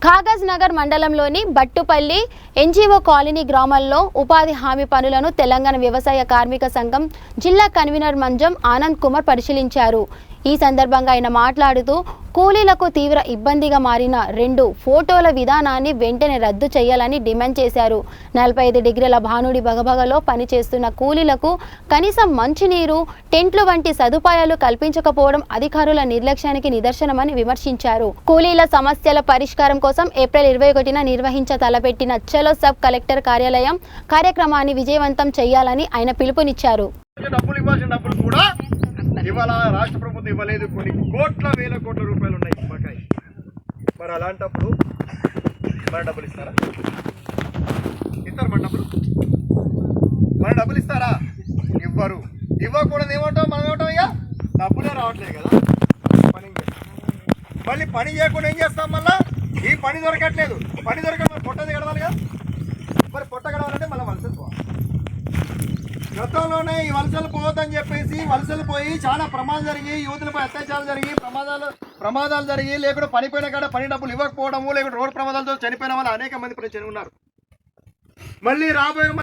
కాగజ్ నగర్ మండలంలోని Battupalli NGO colony గ్రామాల్లో ఉపాధి హామీ పనులను తెలంగాణ వ్యవసాయ కార్మిక సంఘం జిల్లా కన్వీనర్ మంజం ఆనంద్ కుమార్ పరిశీలించారు. ఈ సందర్భంగా ఆయన మాట్లాడుతూ కూలీలకు తీవ్ర ఇబ్బందిగా మారిన 2 ఫోటోల విధానాన్ని వెంటనే రద్దు చేయాలని డిమాండ్ చేశారు. 45 డిగ్రీల భానుడి బగబగలో పనిచేస్తున్న కూలీలకు కనీసం మంచినీరు, టెంట్లు వంటి సదుపాయాలు కల్పించకపోవడం అధికారుల నిర్లక్ష్యానికి నిదర్శనమని విమర్శించారు. కూలీల సమస్యల పరిష్కారం కోసం ఏప్రిల్ 21న నిర్వహించ తలపెట్టిన చలో సబ్ కలెక్టర్ కార్యాలయం కార్యక్రమాన్ని విజయవంతం చేయాలని ఆయన పిలుపునిచ్చారు. ఇవాళ రాష్ట్ర ప్రభుత్వం ఇవ్వలేదు. కొన్ని వేల కోట్ల రూపాయలు ఉన్నాయి బకాయి. మరి అలాంటప్పుడు మన డబ్బులు ఇస్తారా? ఇస్తారు మన డబ్బులు ఇస్తారా? ఇవ్వరు. ఇవ్వకూడదు. ఏమంటాం మనం? ఏమంటాం? ఇక డబ్బులే రావట్లేదు కదా. మళ్ళీ పని చేయకుండా ఏం చేస్తాం? మళ్ళీ ఈ పని దొరకట్లేదు. పని దొరకడం మరి పొట్ట గడవాలి కదా. మరి పొట్ట గడవాలంటే మళ్ళీ వలసలు పోవాలి. గతంలోనే ఈ వలసలు పోవద్దని చెప్పేసి వలసలు పోయి చాలా ప్రమాదాలు జరిగి, యువతులపై అత్యాచారాలు జరిగి, ప్రమాదాలు జరిగి, లేకుండా పనిపోయిన కాడ పని డబ్బులు ఇవ్వకపోవడము, లేకుంటే రోడ్డు ప్రమాదాలతో చనిపోయిన వాళ్ళు అనేక మంది ప్రజలు ఉన్నారు. మళ్ళీ రాబోయే